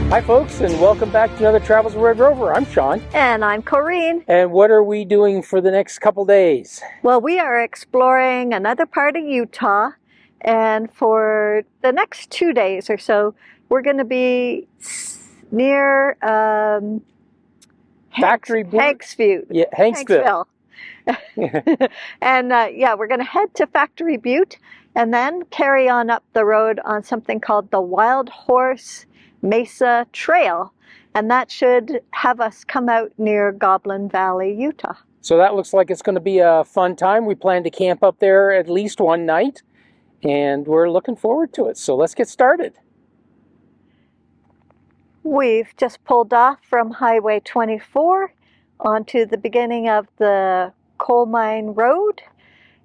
Hi folks, and welcome back to another Travels with Red Rover. I'm Sean. And I'm Corrine. And what are we doing for the next couple days? Well, we are exploring another part of Utah, and for the next 2 days or so, we're going to be near Factory Butte? Hanksville. Yeah, Hanksville. And we're going to head to Factory Butte and then carry on up the road on something called the Wild Horse Mesa Trail, and that should have us come out near Goblin Valley, Utah. So that looks like it's going to be a fun time. We plan to camp up there at least one night, and we're looking forward to it. So let's get started. We've just pulled off from Highway 24 onto the beginning of the Coal Mine Road,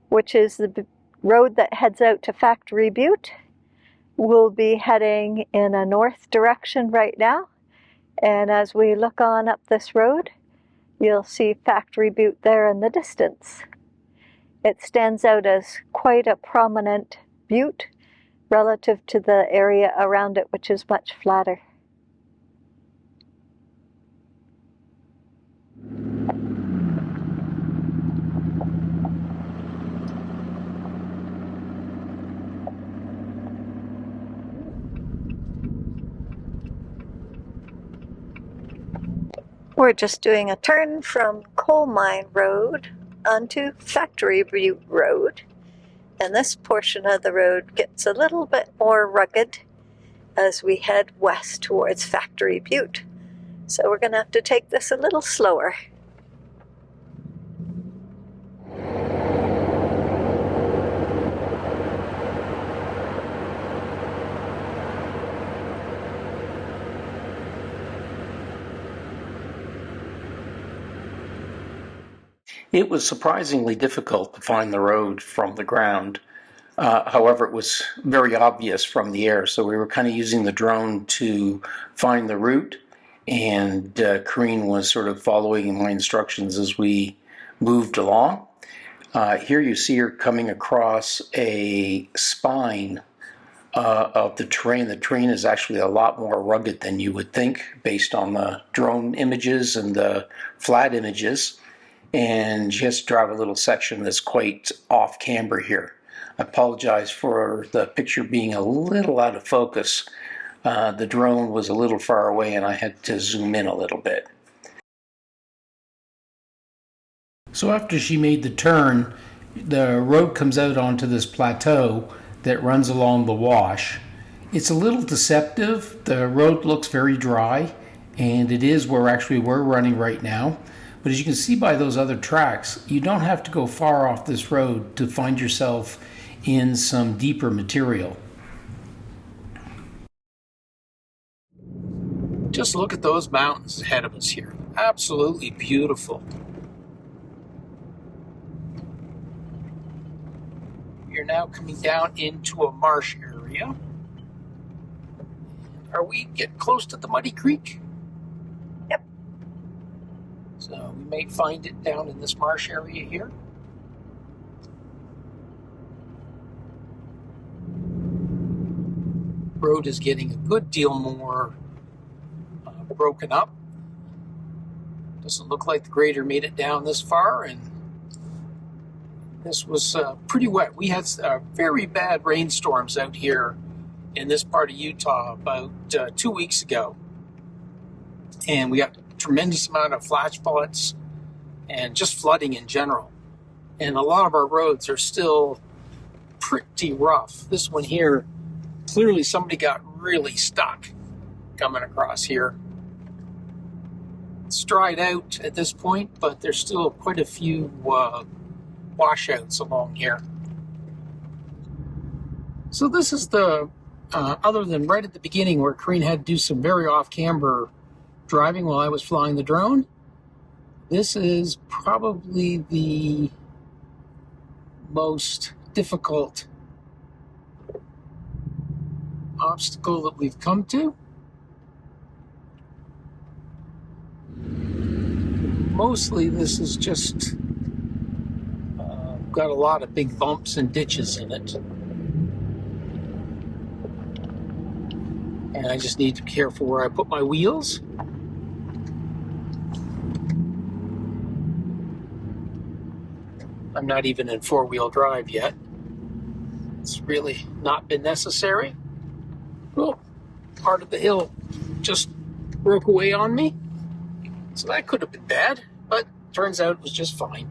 which is the road that heads out to Factory Butte. We'll be heading in a north direction right now, and as we look on up this road, you'll see Factory Butte there in the distance. It stands out as quite a prominent butte relative to the area around it, which is much flatter. We're just doing a turn from Coal Mine Road onto Factory Butte Road, and this portion of the road gets a little bit more rugged as we head west towards Factory Butte. So we're going to have to take this a little slower. It was surprisingly difficult to find the road from the ground. However, it was very obvious from the air, so we were kind of using the drone to find the route, and Corrine was sort of following my instructions as we moved along. Here you see her coming across a spine of the terrain. The terrain is actually a lot more rugged than you would think based on the drone images and the flat images. And she has to drive a little section that's quite off camber here. I apologize for the picture being a little out of focus. The drone was a little far away and I had to zoom in a little bit. So after she made the turn, the road comes out onto this plateau that runs along the wash. It's a little deceptive. The road looks very dry, and it is where actually we're running right now. But as you can see by those other tracks, you don't have to go far off this road to find yourself in some deeper material. Just look at those mountains ahead of us here. Absolutely beautiful. You're now coming down into a marsh area. Are we getting close to the Muddy Creek? Yep. So we may find it down in this marsh area here. Road is getting a good deal more broken up. Doesn't look like the grader made it down this far, and this was pretty wet. We had very bad rainstorms out here in this part of Utah about 2 weeks ago, and we got tremendous amount of flash floods and just flooding in general. And a lot of our roads are still pretty rough. This one here, clearly somebody got really stuck coming across here. It's dried out at this point, but there's still quite a few washouts along here. So this is the, other than right at the beginning where Corrine had to do some very off-camber driving while I was flying the drone, this is probably the most difficult obstacle that we've come to. Mostly this is just got a lot of big bumps and ditches in it. And I just need to be careful where I put my wheels. I'm not even in four-wheel drive yet. It's really not been necessary. Well, part of the hill just broke away on me. So that could have been bad, but turns out it was just fine.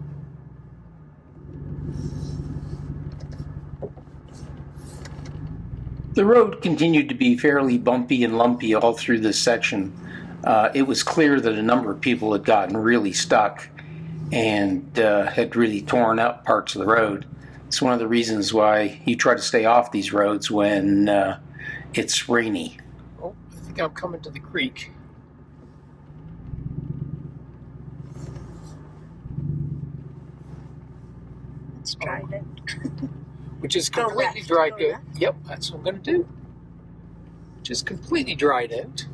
The road continued to be fairly bumpy and lumpy all through this section. It was clear that a number of people had gotten really stuck and had really torn up parts of the road. It's one of the reasons why you try to stay off these roads when it's rainy. Oh, I think I'm coming to the creek. It's dried out. Which is Go completely left, dried go out. Yep, that's what I'm going to do. Which is completely dried out.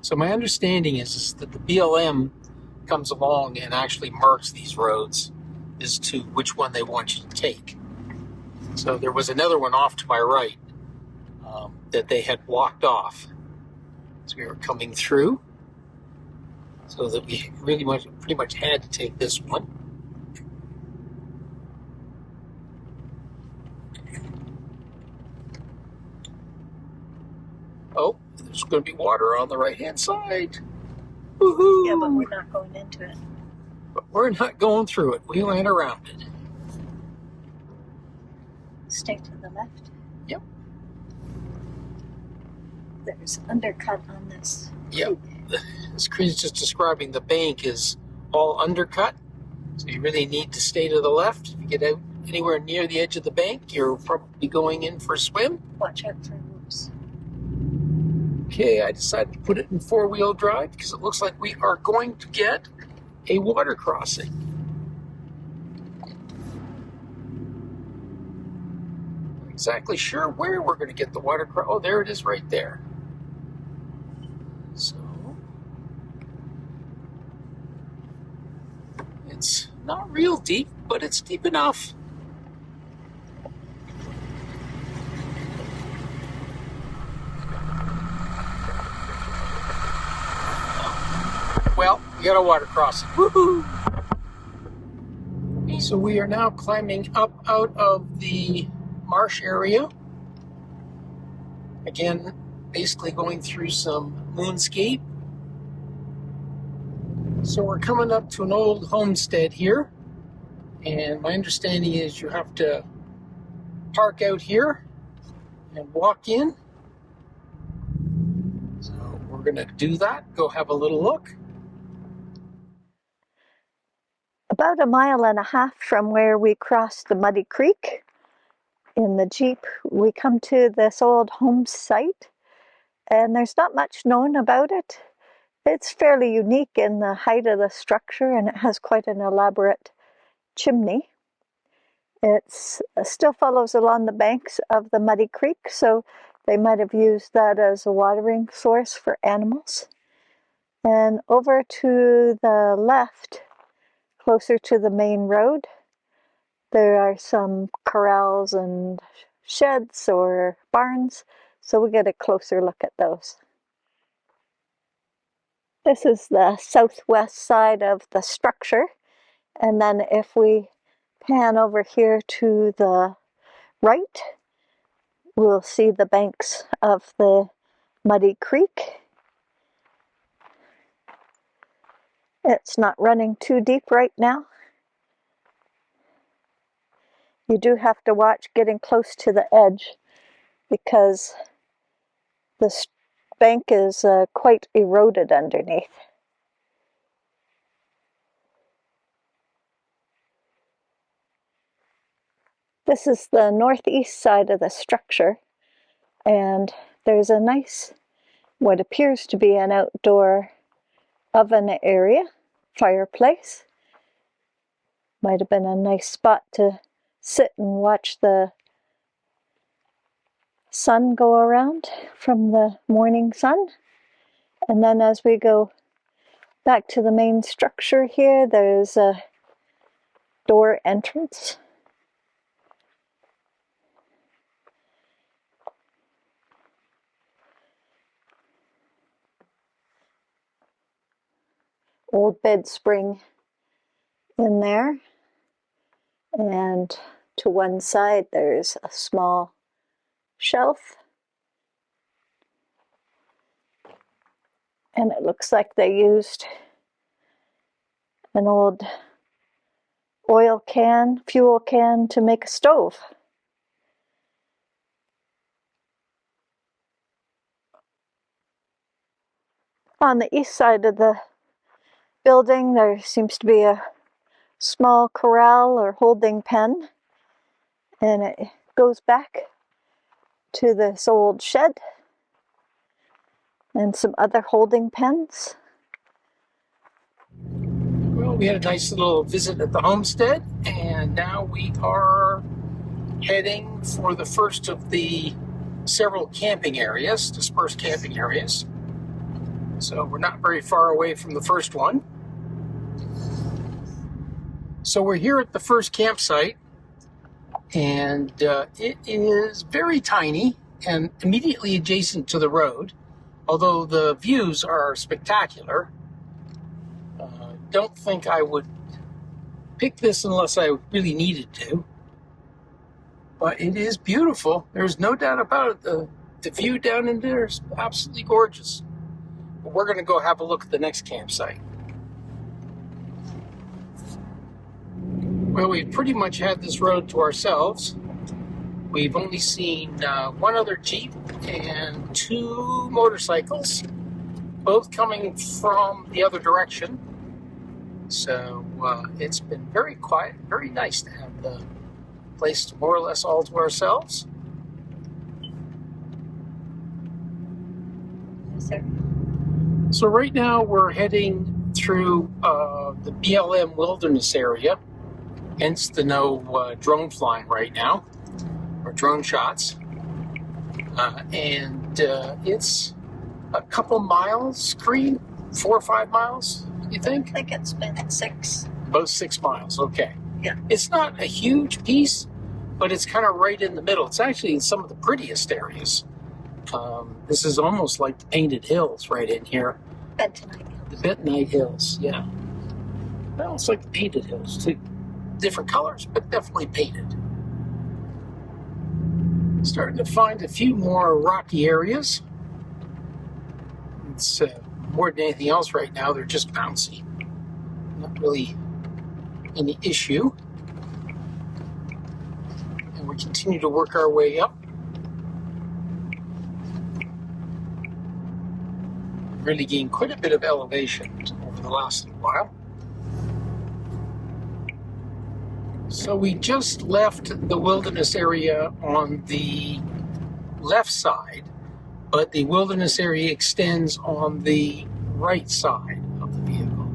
So my understanding is that the BLM comes along and actually marks these roads as to which one they want you to take. So there was another one off to my right that they had blocked off. So we were coming through. So that we pretty much had to take this one. Oh, there's going to be water on the right-hand side. Woohoo! Yeah, but we're not going into it. But we're not going through it. We went around it. Stay to the left. Yep. There's undercut on this. Yep. As Chris just describing, the bank is all undercut. So you really need to stay to the left. If you get out anywhere near the edge of the bank, you're probably going in for a swim. Watch out for whoops. Okay, I decided to put it in four-wheel drive because it looks like we are going to get a water crossing. Not exactly sure where we're going to get the water crossing. Oh, there it is right there. So, it's not real deep, but it's deep enough. Well, we got a water crossing. Woohoo! So we are now climbing up out of the marsh area. Again, basically going through some moonscape. So we're coming up to an old homestead here. And my understanding is you have to park out here and walk in. So we're going to do that, go have a little look. About 1.5 miles from where we crossed the muddy creek in the Jeep, we come to this old home site, and there's not much known about it. It's fairly unique in the height of the structure, and it has quite an elaborate chimney. It still follows along the banks of the muddy creek, so they might have used that as a watering source for animals. And over to the left, closer to the main road, there are some corrals and sheds or barns, so we get a closer look at those. This is the southwest side of the structure, and then if we pan over here to the right, we'll see the banks of the muddy creek. It's not running too deep right now. You do have to watch getting close to the edge because this bank is quite eroded underneath. This is the northeast side of the structure, and there's a nice, what appears to be an outdoor oven area, fireplace. Might have been a nice spot to sit and watch the sun go around from the morning sun. And then as we go back to the main structure here, there's a door entrance. old bed spring in there. And to one side there's a small shelf. And it looks like they used an old fuel can to make a stove. On the east side of the building, there seems to be a small corral or holding pen, and it goes back to this old shed and some other holding pens. Well, we had a nice little visit at the homestead, and now we are heading for the first of the several camping areas, dispersed camping areas. So we're not very far away from the first one. So we're here at the first campsite, and it is very tiny and immediately adjacent to the road, although the views are spectacular. Don't think I would pick this unless I really needed to, but it is beautiful. There's no doubt about it. The view down in there is absolutely gorgeous. But we're going to go have a look at the next campsite. Well, we've pretty much had this road to ourselves. We've only seen one other Jeep and 2 motorcycles, both coming from the other direction. So it's been very quiet, very nice to have the place more or less all to ourselves. Yes, sir. So right now we're heading through the BLM wilderness area, hence the no drone flying right now, or drone shots. And it's a couple miles, Creed, 4 or 5 miles, you think? I think it's been 6. About 6 miles, okay. Yeah. It's not a huge piece, but it's kind of right in the middle. It's actually in some of the prettiest areas. This is almost like the Painted Hills right in here. Bentonite Hills. The Bentonite Hills, yeah. Well, it's like the Painted Hills, too. Different colors, but definitely painted. Starting to find a few more rocky areas. It's more than anything else right now, they're just bouncy. Not really any issue. And we continue to work our way up. Really gained quite a bit of elevation over the last little while. So we just left the wilderness area on the left side, but the wilderness area extends on the right side of the vehicle.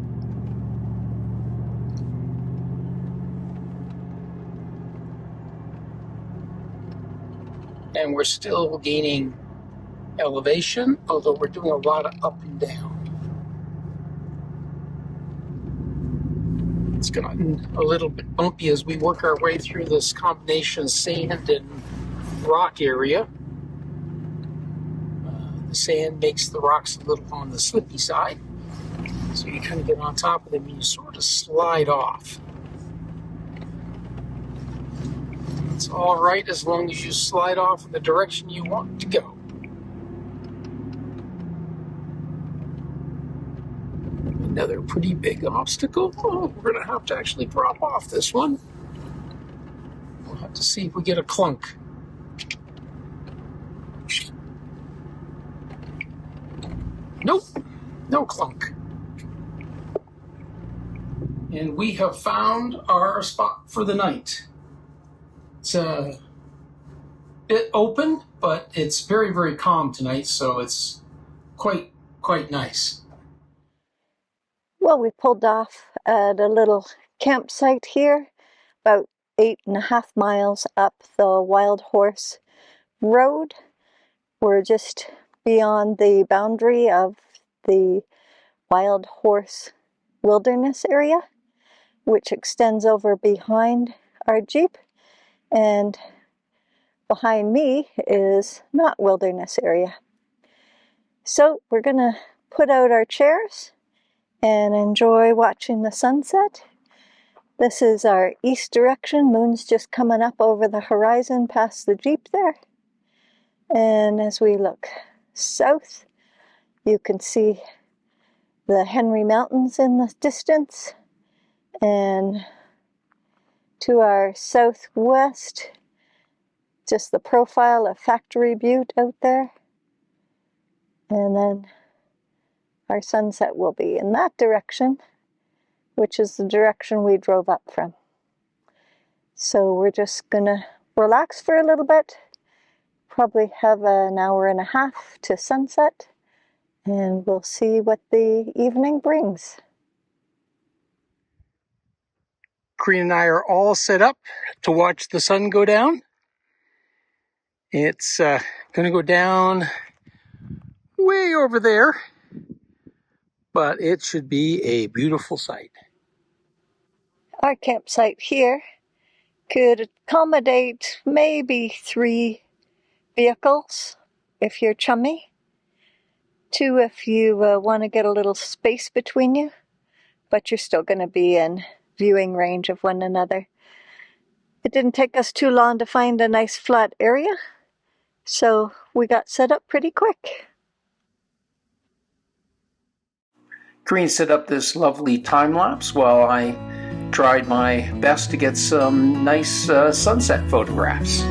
And we're still gaining elevation, although we're doing a lot of up and down. It's gotten a little bit bumpy as we work our way through this combination of sand and rock area. The sand makes the rocks a little on the slippy side, so you kind of get on top of them and you sort of slide off. It's all right as long as you slide off in the direction you want to go. Another pretty big obstacle. Oh, we're going to have to actually drop off this one. We'll have to see if we get a clunk. Nope, no clunk. And we have found our spot for the night. It's a bit open, but it's very, very calm tonight, so it's quite nice. Well, we pulled off at a little campsite here, about 8.5 miles up the Wild Horse Road. We're just beyond the boundary of the Wild Horse Wilderness area, which extends over behind our Jeep, and behind me is not wilderness area. So we're gonna put out our chairs and enjoy watching the sunset. This is our east direction. Moon's just coming up over the horizon past the Jeep there. And as we look south, you can see the Henry Mountains in the distance. And to our southwest, just the profile of Factory Butte out there. And then our sunset will be in that direction, which is the direction we drove up from. So we're just gonna relax for a little bit, probably have an hour and a half to sunset, and we'll see what the evening brings. Corinne and I are all set up to watch the sun go down. It's gonna go down way over there, but it should be a beautiful sight. Our campsite here could accommodate maybe 3 vehicles if you're chummy, 2 if you want to get a little space between you, but you're still going to be in viewing range of one another. It didn't take us too long to find a nice flat area, so we got set up pretty quick. Corinne set up this lovely time lapse while I tried my best to get some nice sunset photographs.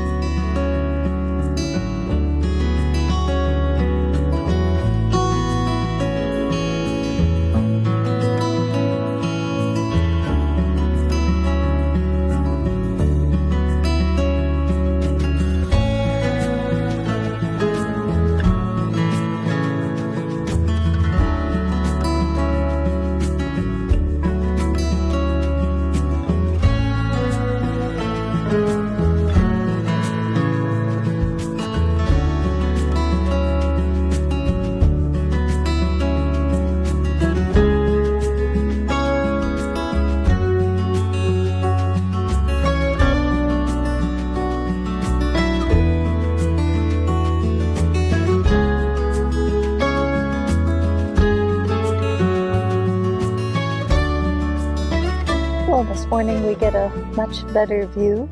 This morning we get a much better view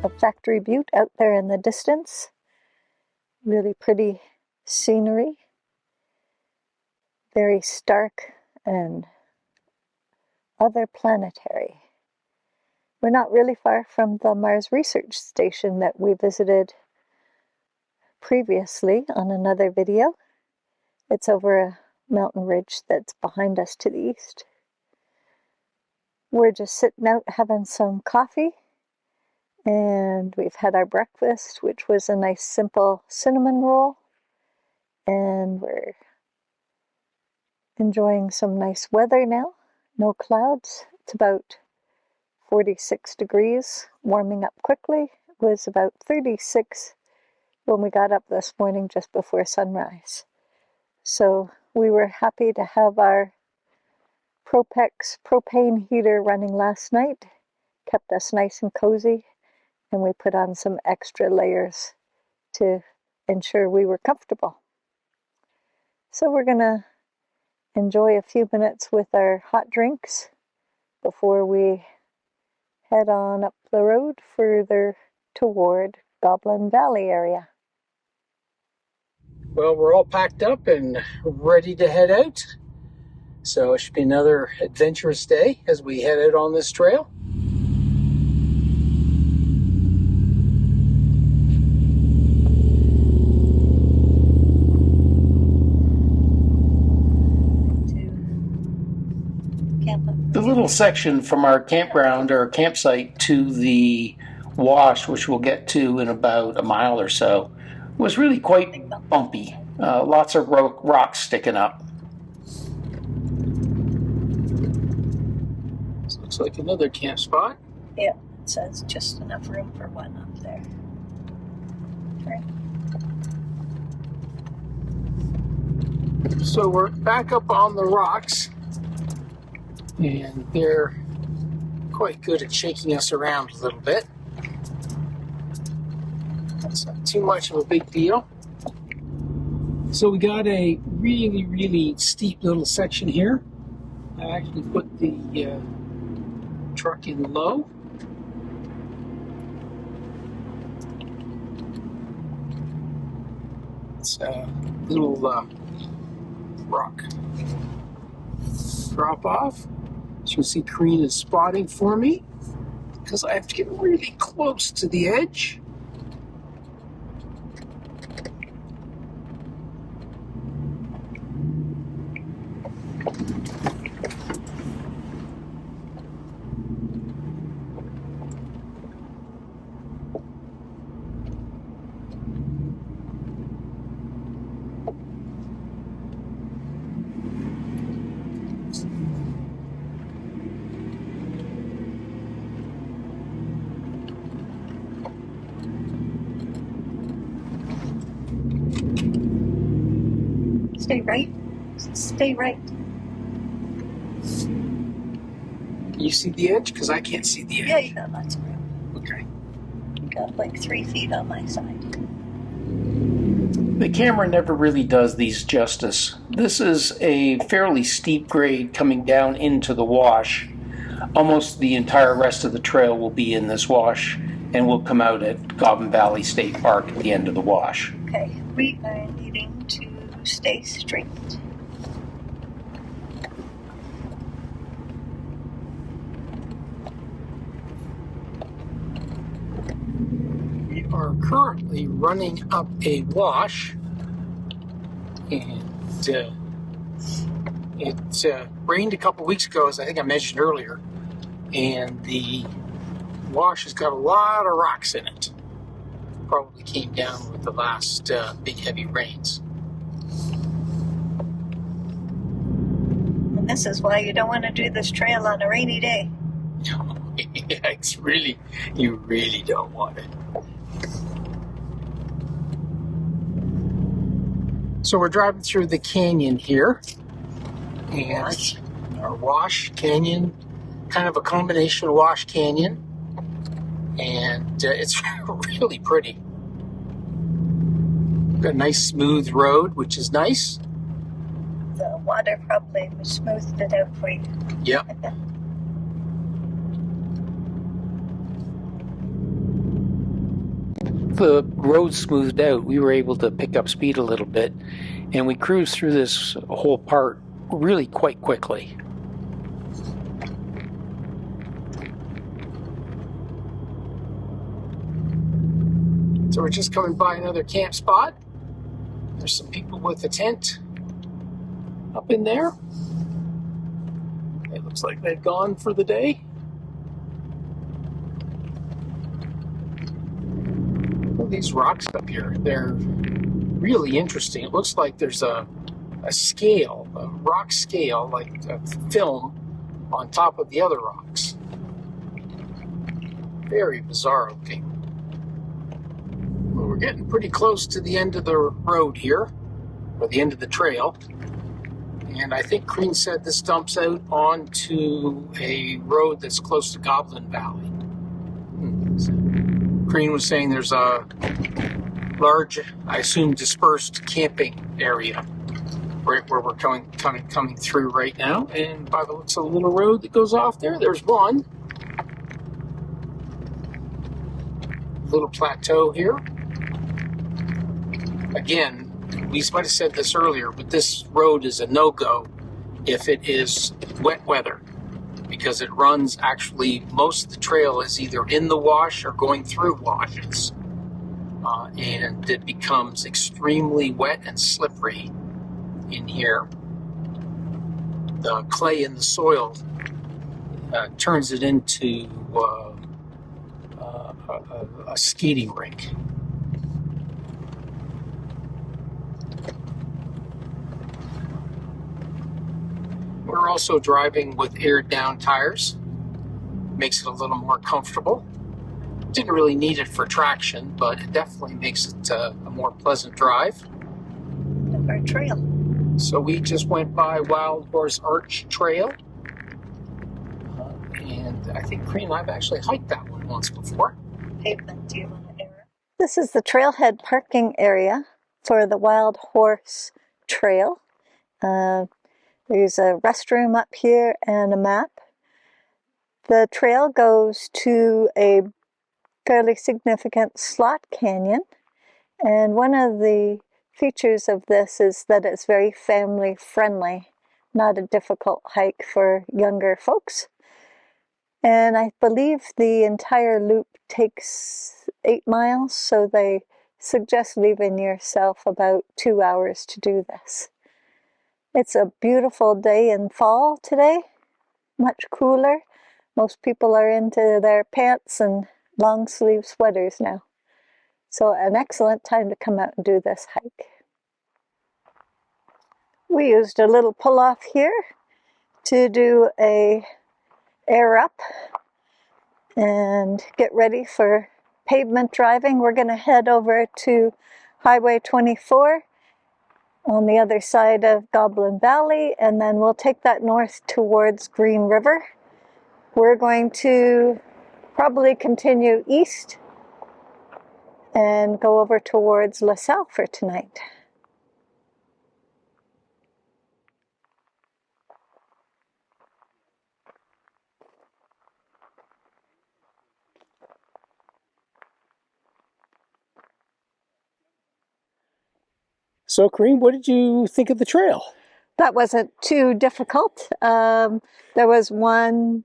of Factory Butte out there in the distance. Really pretty scenery, very stark and other planetary. We're not really far from the Mars Research Station that we visited previously on another video. It's over a mountain ridge that's behind us to the east. We're just sitting out having some coffee, and we've had our breakfast, which was a nice simple cinnamon roll, and we're enjoying some nice weather now. No clouds. It's about 46 degrees, warming up quickly. It was about 36 when we got up this morning just before sunrise. So we were happy to have our Propex propane heater running last night, kept us nice and cozy, and we put on some extra layers to ensure we were comfortable. So we're going to enjoy a few minutes with our hot drinks before we head on up the road further toward Goblin Valley area. Well, we're all packed up and ready to head out. So it should be another adventurous day as we head out on this trail. The little section from our campground or campsite to the wash, which we'll get to in about a mile or so, was really quite bumpy. Lots of rocks sticking up. This looks like another camp spot. Yeah, it says just enough room for one up there. Right. So we're back up on the rocks, and they're quite good at shaking us around a little bit. That's not too much of a big deal. So we got a really steep little section here, I actually put the truck in low. It's a little rock drop off. As you can see, Kareen is spotting for me because I have to get really close to the edge. Stay right. Stay right. You see the edge? Because I can't see the edge. Yeah, you got lots of room. Okay. You got like 3 feet on my side. The camera never really does these justice. This is a fairly steep grade coming down into the wash. Almost the entire rest of the trail will be in this wash, and we'll come out at Goblin Valley State Park at the end of the wash. Okay, we are needing to stay straight. We are currently running up a wash, and it rained a couple weeks ago, as I think I mentioned earlier, and the wash has got a lot of rocks in it. Probably came down with the last big heavy rains. And this is why you don't want to do this trail on a rainy day. Yeah, it's really, you really don't want it. So we're driving through the canyon here, and our wash canyon, kind of a combination of wash canyon, and it's really pretty. Got a nice smooth road, which is nice. The water probably smoothed it out for you. Yep. The road smoothed out, we were able to pick up speed a little bit, and we cruised through this whole part really quite quickly. So we're just coming by another camp spot. There's some people with a tent up in there. It looks like they've gone for the day. Well, these rocks up here, they're really interesting. It looks like there's a scale, a rock scale, like a film on top of the other rocks. Very bizarre looking. Well, we're getting pretty close to the end of the road here, or the end of the trail. And I think Kareen said this dumps out onto a road that's close to Goblin Valley. Kareen was saying there's a large, I assume, dispersed camping area right where we're coming through right now. And by the looks of the little road that goes off there, there's one. Little plateau here. Again, we might have said this earlier, but this road is a no-go if it is wet weather, because it runs, actually, most of the trail is either in the wash or going through washes. And it becomes extremely wet and slippery in here. The clay in the soil turns it into a skating rink. We're also driving with aired down tires. Makes it a little more comfortable. Didn't really need it for traction, but it definitely makes it a more pleasant drive. Our trail. So we just went by Wild Horse Arch Trail. And I think Kareen and I've actually hiked that one once before. Pavement, do you want to error? This is the trailhead parking area for the Wild Horse Trail. There's a restroom up here and a map. The trail goes to a fairly significant slot canyon, and one of the features of this is that it's very family friendly, not a difficult hike for younger folks. And I believe the entire loop takes 8 miles, so they suggest leaving yourself about 2 hours to do this. It's a beautiful day in fall today, much cooler. Most people are into their pants and long sleeve sweaters now. So an excellent time to come out and do this hike. We used a little pull off here to do a air up and get ready for pavement driving. We're going to head over to Highway 24 on the other side of Goblin Valley, and then we'll take that north towards Green River. We're going to probably continue east and go over towards LaSalle for tonight. So, Kareem, what did you think of the trail? That wasn't too difficult. There was one,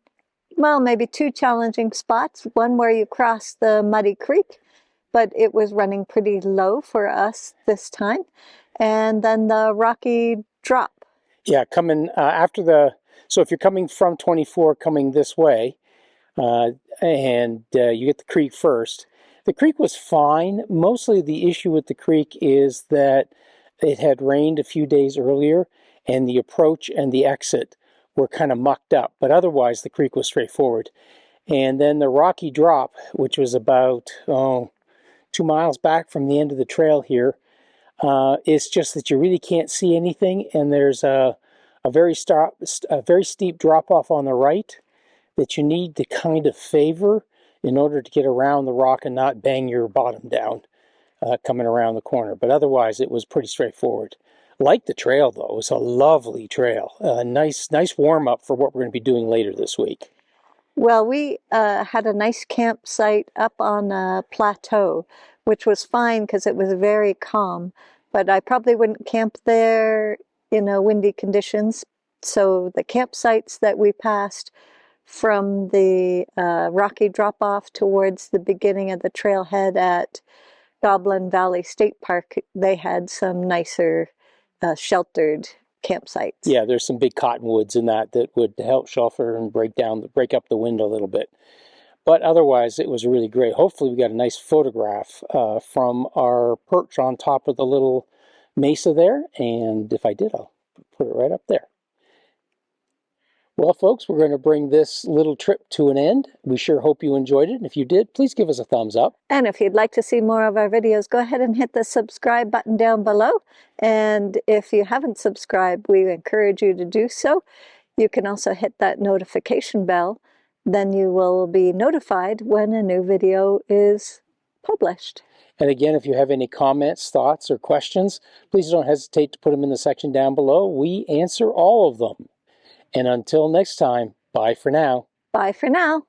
well, maybe two challenging spots. One where you cross the muddy creek, but it was running pretty low for us this time. And then the rocky drop. Yeah, coming after so if you're coming from 24 coming this way, and you get the creek first, the creek was fine. Mostly the issue with the creek is that it had rained a few days earlier, and the approach and the exit were kind of mucked up, but otherwise the creek was straightforward. And then the rocky drop, which was about 2 miles back from the end of the trail here, it's just that you really can't see anything, and there's a very steep drop off on the right that you need to kind of favor in order to get around the rock and not bang your bottom down coming around the corner. But otherwise, it was pretty straightforward. Like the trail, though. It's a lovely trail. Nice warm-up for what we're going to be doing later this week. Well, we had a nice campsite up on a plateau, which was fine because it was very calm. But I probably wouldn't camp there in windy conditions. So the campsites that we passed from the rocky drop-off towards the beginning of the trailhead at Goblin Valley State Park, they had some nicer sheltered campsites. Yeah, there's some big cottonwoods in that would help shelter and break up the wind a little bit. But otherwise, it was really great. Hopefully, we got a nice photograph from our perch on top of the little mesa there. And if I did, I'll put it right up there. Well, folks, we're going to bring this little trip to an end. We sure hope you enjoyed it. And if you did, please give us a thumbs up. And if you'd like to see more of our videos, go ahead and hit the subscribe button down below. And if you haven't subscribed, we encourage you to do so. You can also hit that notification bell. Then you will be notified when a new video is published. And again, if you have any comments, thoughts, or questions, please don't hesitate to put them in the section down below. We answer all of them. And until next time, bye for now. Bye for now.